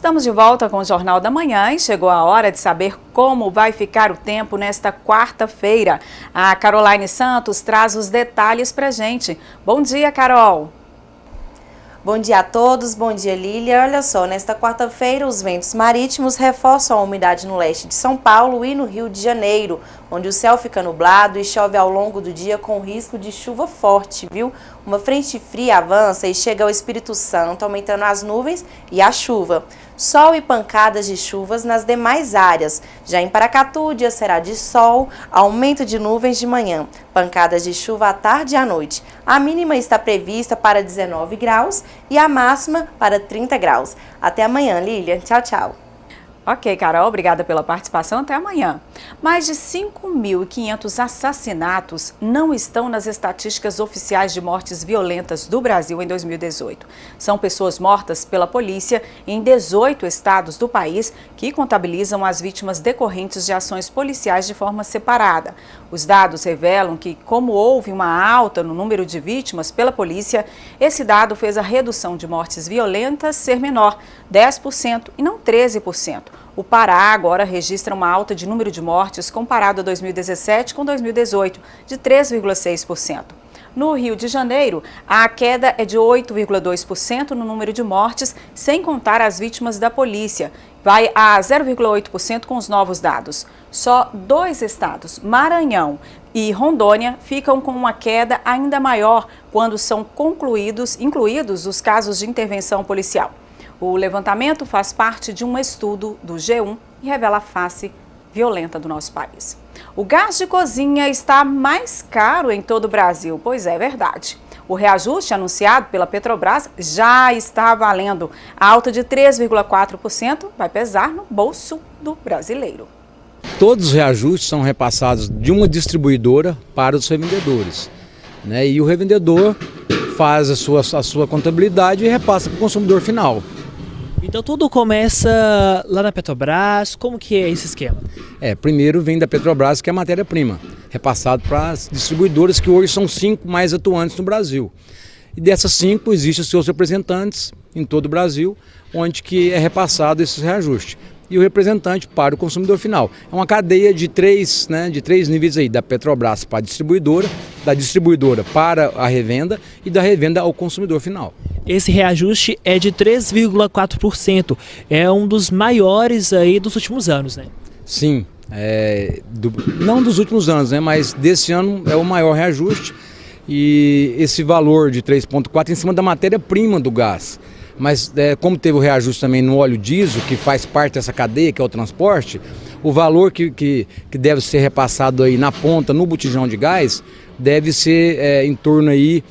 Estamos de volta com o Jornal da Manhã e chegou a hora de saber como vai ficar o tempo nesta quarta-feira. A Caroline Santos traz os detalhes pra gente. Bom dia, Carol! Bom dia a todos, bom dia Lília. Olha só, nesta quarta-feira os ventos marítimos reforçam a umidade no leste de São Paulo e no Rio de Janeiro, onde o céu fica nublado e chove ao longo do dia com risco de chuva forte, viu? Uma frente fria avança e chega ao Espírito Santo, aumentando as nuvens e a chuva. Sol e pancadas de chuvas nas demais áreas. Já em Paracatu, o dia será de sol, aumento de nuvens de manhã, pancadas de chuva à tarde e à noite. A mínima está prevista para 19 graus e a máxima para 30 graus. Até amanhã, Lília. Tchau, tchau. Ok, Carol, obrigada pela participação. Até amanhã. Mais de 5.500 assassinatos não estão nas estatísticas oficiais de mortes violentas do Brasil em 2018. São pessoas mortas pela polícia em 18 estados do país que contabilizam as vítimas decorrentes de ações policiais de forma separada. Os dados revelam que, como houve uma alta no número de vítimas pela polícia, esse dado fez a redução de mortes violentas ser menor, 10% e não 13%. O Pará agora registra uma alta de número de mortes comparado a 2017 com 2018, de 3,6%. No Rio de Janeiro, a queda é de 8,2% no número de mortes, sem contar as vítimas da polícia. Vai a 0,8% com os novos dados. Só 2 estados, Maranhão e Rondônia, ficam com uma queda ainda maior quando são incluídos os casos de intervenção policial. O levantamento faz parte de um estudo do G1 e revela a face violenta do nosso país. O gás de cozinha está mais caro em todo o Brasil, pois é verdade. O reajuste anunciado pela Petrobras já está valendo. A alta de 3,4% vai pesar no bolso do brasileiro. Todos os reajustes são repassados de uma distribuidora para os revendedores, né? E o revendedor faz a sua contabilidade e repassa para o consumidor final. Então tudo começa lá na Petrobras, como que é esse esquema? Primeiro vem da Petrobras, que é a matéria-prima, repassado para as distribuidoras, que hoje são 5 mais atuantes no Brasil. E dessas 5 existem os seus representantes em todo o Brasil, onde que é repassado esse reajuste. E o representante para o consumidor final. É uma cadeia de 3 níveis aí, da Petrobras para a distribuidora, da distribuidora para a revenda e da revenda ao consumidor final. Esse reajuste é de 3,4%, é um dos maiores aí dos últimos anos, né? Sim, não dos últimos anos, né, mas desse ano é o maior reajuste e esse valor de 3,4% em cima da matéria-prima do gás. Mas como teve o reajuste também no óleo diesel, que faz parte dessa cadeia, que é o transporte, o valor que deve ser repassado aí na ponta, no botijão de gás, deve ser em torno aí,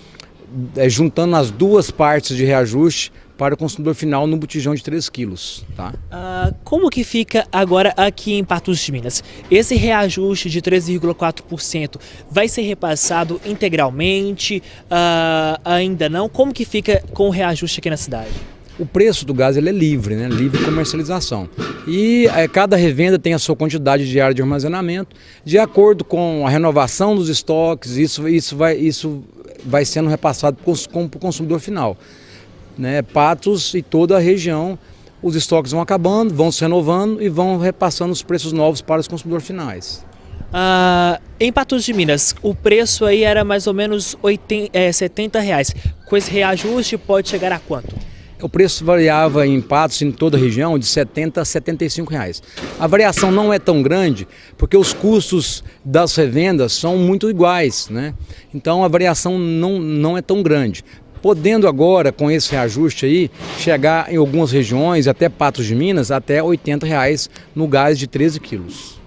juntando as duas partes de reajuste para o consumidor final no botijão de 3 quilos. Tá? Como que fica agora aqui em Patos de Minas? Esse reajuste de 3,4% vai ser repassado integralmente? Ainda não? Como que fica com o reajuste aqui na cidade? O preço do gás ele é livre, né? Livre comercialização. E cada revenda tem a sua quantidade diária de armazenamento. De acordo com a renovação dos estoques, isso vai sendo repassado para o consumidor final. Né, Patos e toda a região, os estoques vão acabando, vão se renovando e vão repassando os preços novos para os consumidores finais. Em Patos de Minas, o preço aí era mais ou menos R$70. Com esse reajuste pode chegar a quanto? O preço variava em Patos e em toda a região de R$70 a R$75. A variação não é tão grande porque os custos das revendas são muito iguais, né? Então a variação não é tão grande. Podendo agora, com esse reajuste aí, chegar em algumas regiões, até Patos de Minas, até R$80 no gás de 13 quilos.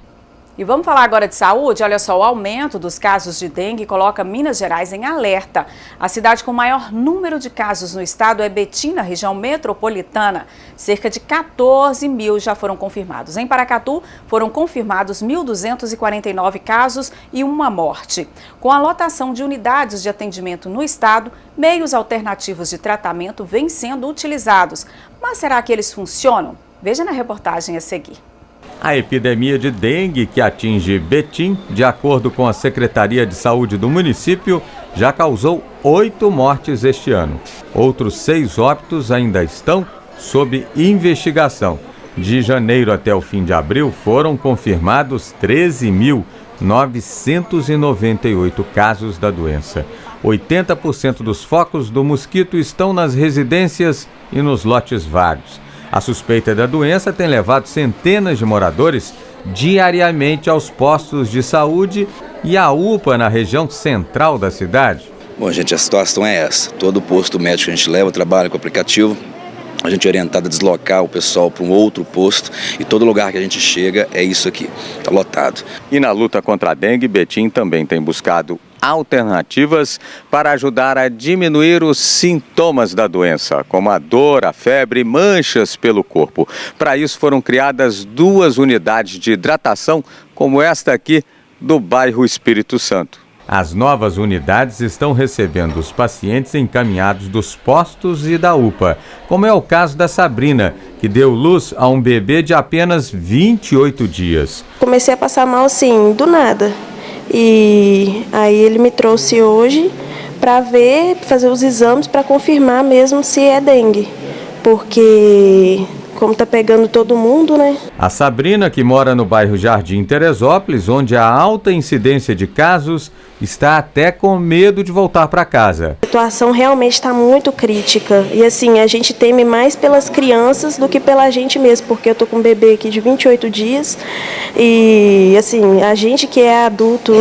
E vamos falar agora de saúde? Olha só, o aumento dos casos de dengue coloca Minas Gerais em alerta. A cidade com maior número de casos no estado é Betim, na região metropolitana. Cerca de 14 mil já foram confirmados. Em Paracatu, foram confirmados 1.249 casos e uma morte. Com a lotação de unidades de atendimento no estado, meios alternativos de tratamento vêm sendo utilizados. Mas será que eles funcionam? Veja na reportagem a seguir. A epidemia de dengue que atinge Betim, de acordo com a Secretaria de Saúde do município, já causou 8 mortes este ano. Outros 6 óbitos ainda estão sob investigação. De janeiro até o fim de abril, foram confirmados 13.998 casos da doença. 80% dos focos do mosquito estão nas residências e nos lotes vagos. A suspeita da doença tem levado centenas de moradores diariamente aos postos de saúde e à UPA na região central da cidade. Bom, gente, a situação é essa. Todo posto médico que a gente leva, trabalha com o aplicativo, a gente é orientado a deslocar o pessoal para um outro posto e todo lugar que a gente chega é isso aqui, está lotado. E na luta contra a dengue, Betim também tem buscado alternativas para ajudar a diminuir os sintomas da doença, como a dor, a febre e manchas pelo corpo. Para isso foram criadas 2 unidades de hidratação, como esta aqui do bairro Espírito Santo. As novas unidades estão recebendo os pacientes encaminhados dos postos e da UPA, como é o caso da Sabrina, que deu luz a um bebê de apenas 28 dias. Comecei a passar mal assim, do nada. E aí ele me trouxe hoje para fazer os exames para confirmar mesmo se é dengue. Porque como tá pegando todo mundo, né? A Sabrina, que mora no bairro Jardim Teresópolis, onde há alta incidência de casos, está até com medo de voltar para casa. A situação realmente está muito crítica. E assim, a gente teme mais pelas crianças do que pela gente mesmo, porque eu tô com um bebê aqui de 28 dias e assim, a gente que é adulto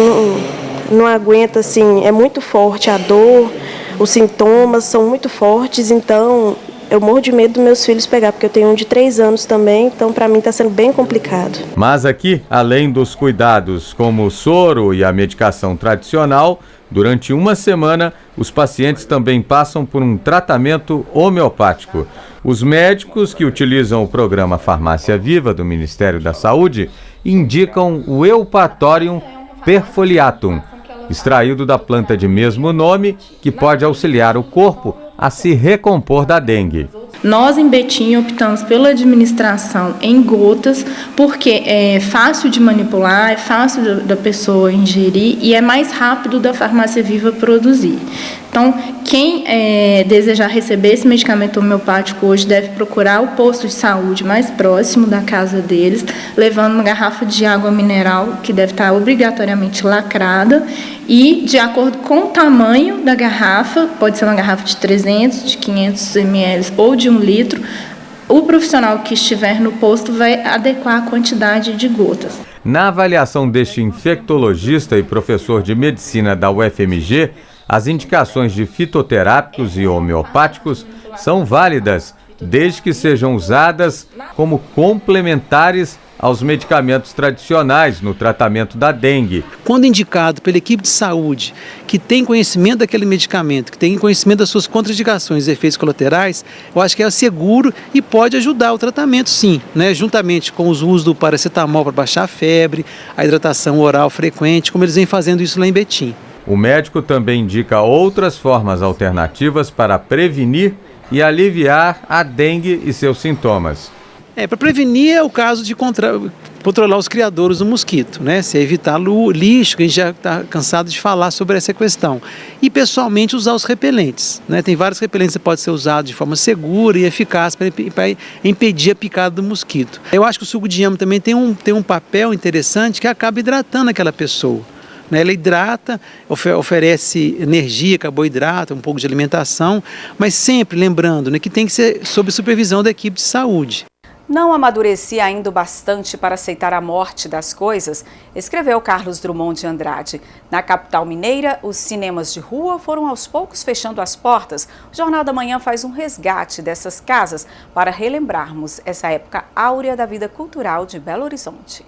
não aguenta, assim, é muito forte a dor, os sintomas são muito fortes, então eu morro de medo dos meus filhos pegar, porque eu tenho um de 3 anos também, então para mim está sendo bem complicado. Mas aqui, além dos cuidados como o soro e a medicação tradicional, durante uma semana, os pacientes também passam por um tratamento homeopático. Os médicos que utilizam o programa Farmácia Viva do Ministério da Saúde indicam o Eupatorium perfoliatum, extraído da planta de mesmo nome, que pode auxiliar o corpo a se recompor da dengue. Nós em Betim optamos pela administração em gotas, porque é fácil de manipular, é fácil da pessoa ingerir e é mais rápido da Farmácia Viva produzir. Então, quem desejar receber esse medicamento homeopático hoje deve procurar o posto de saúde mais próximo da casa deles, levando uma garrafa de água mineral, que deve estar obrigatoriamente lacrada, e de acordo com o tamanho da garrafa, pode ser uma garrafa de 300, de 500 ml ou de 1 litro, o profissional que estiver no posto vai adequar a quantidade de gotas. Na avaliação deste infectologista e professor de medicina da UFMG, as indicações de fitoterápicos e homeopáticos são válidas, desde que sejam usadas como complementares aos medicamentos tradicionais no tratamento da dengue. Quando indicado pela equipe de saúde, que tem conhecimento daquele medicamento, que tem conhecimento das suas contraindicações e efeitos colaterais, eu acho que é seguro e pode ajudar o tratamento, sim, né? Juntamente com os usos do paracetamol para baixar a febre, a hidratação oral frequente, como eles vêm fazendo isso lá em Betim. O médico também indica outras formas alternativas para prevenir e aliviar a dengue e seus sintomas. Para prevenir é o caso de controlar os criadouros do mosquito, né? Se evitar lixo, que a gente já está cansado de falar sobre essa questão. E, pessoalmente, usar os repelentes, né? Tem vários repelentes que podem ser usados de forma segura e eficaz para impedir a picada do mosquito. Eu acho que o suco de inhame também tem um papel interessante que acaba hidratando aquela pessoa. Ela hidrata, oferece energia, carboidrato, um pouco de alimentação, mas sempre lembrando, né, que tem que ser sob supervisão da equipe de saúde. Não amadureci ainda o bastante para aceitar a morte das coisas, escreveu Carlos Drummond de Andrade. Na capital mineira, os cinemas de rua foram aos poucos fechando as portas. O Jornal da Manhã faz um resgate dessas casas para relembrarmos essa época áurea da vida cultural de Belo Horizonte.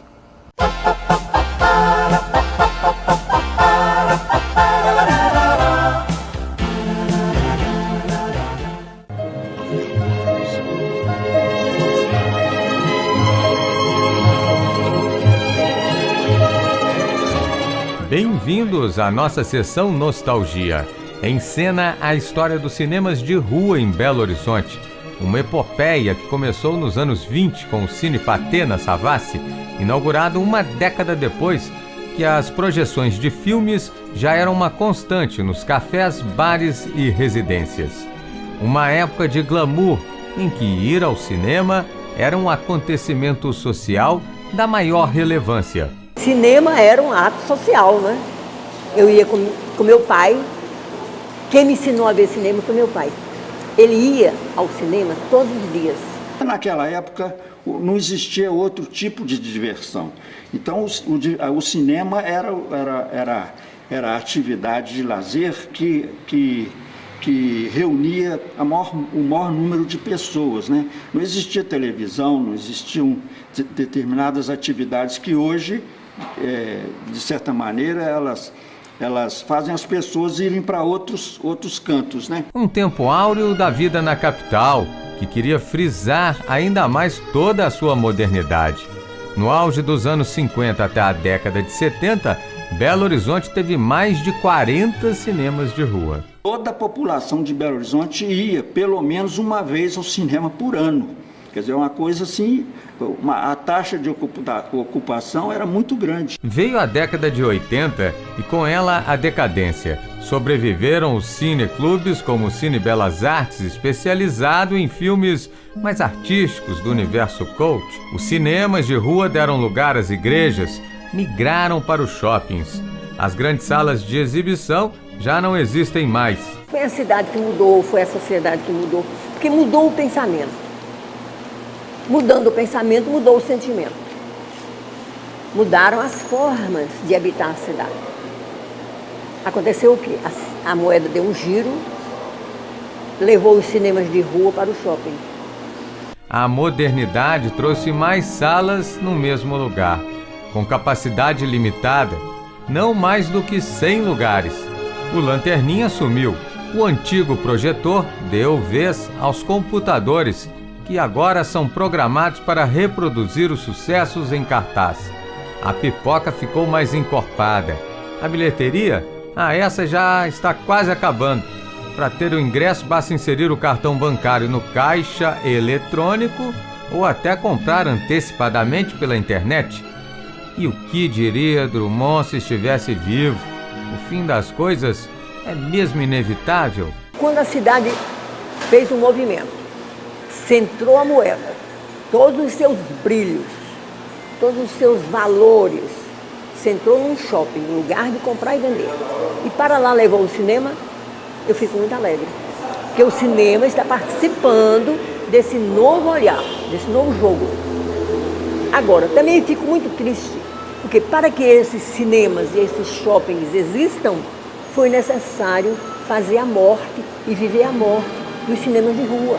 Bem-vindos à nossa sessão Nostalgia. Em cena a história dos cinemas de rua em Belo Horizonte. Uma epopeia que começou nos anos 20 com o Cine Patê na Savassi, inaugurado uma década depois que as projeções de filmes já eram uma constante nos cafés, bares e residências. Uma época de glamour, em que ir ao cinema era um acontecimento social da maior relevância. Cinema era um ato social, né? Eu ia com meu pai. Quem me ensinou a ver cinema foi meu pai. Ele ia ao cinema todos os dias. Naquela época não existia outro tipo de diversão. Então o cinema era a atividade de lazer que reunia o maior número de pessoas, né? Não existia televisão, não existiam determinadas atividades que hoje, de certa maneira, elas fazem as pessoas irem para outros cantos, né? Um tempo áureo da vida na capital, que queria frisar ainda mais toda a sua modernidade. No auge dos anos 50 até a década de 70, Belo Horizonte teve mais de 40 cinemas de rua. Toda a população de Belo Horizonte ia pelo menos uma vez ao cinema por ano. Quer dizer, uma coisa assim, a taxa de ocupação era muito grande. Veio a década de 80 e com ela a decadência. Sobreviveram os cineclubes como o Cine Belas Artes, especializado em filmes mais artísticos do universo cult. Os cinemas de rua deram lugar às igrejas, migraram para os shoppings. As grandes salas de exibição já não existem mais. Foi a cidade que mudou, foi a sociedade que mudou, porque mudou o pensamento. Mudando o pensamento, mudou o sentimento. Mudaram as formas de habitar a cidade. Aconteceu o quê? A moeda deu um giro, levou os cinemas de rua para o shopping. A modernidade trouxe mais salas no mesmo lugar, com capacidade limitada, não mais do que 100 lugares. O Lanterninha sumiu. O antigo projetor deu vez aos computadores, que agora são programados para reproduzir os sucessos em cartaz. A pipoca ficou mais encorpada. A bilheteria? Essa já está quase acabando. Para ter o ingresso, basta inserir o cartão bancário no caixa eletrônico ou até comprar antecipadamente pela internet. E o que diria Drummond se estivesse vivo? O fim das coisas é mesmo inevitável? Quando a cidade fez um movimento, centrou a moeda, todos os seus brilhos, todos os seus valores, centrou num shopping, um lugar de comprar e vender. E para lá levou o cinema, eu fico muito alegre. Porque o cinema está participando desse novo olhar, desse novo jogo. Agora, também fico muito triste, porque para que esses cinemas e esses shoppings existam, foi necessário fazer a morte e viver a morte dos cinemas de rua.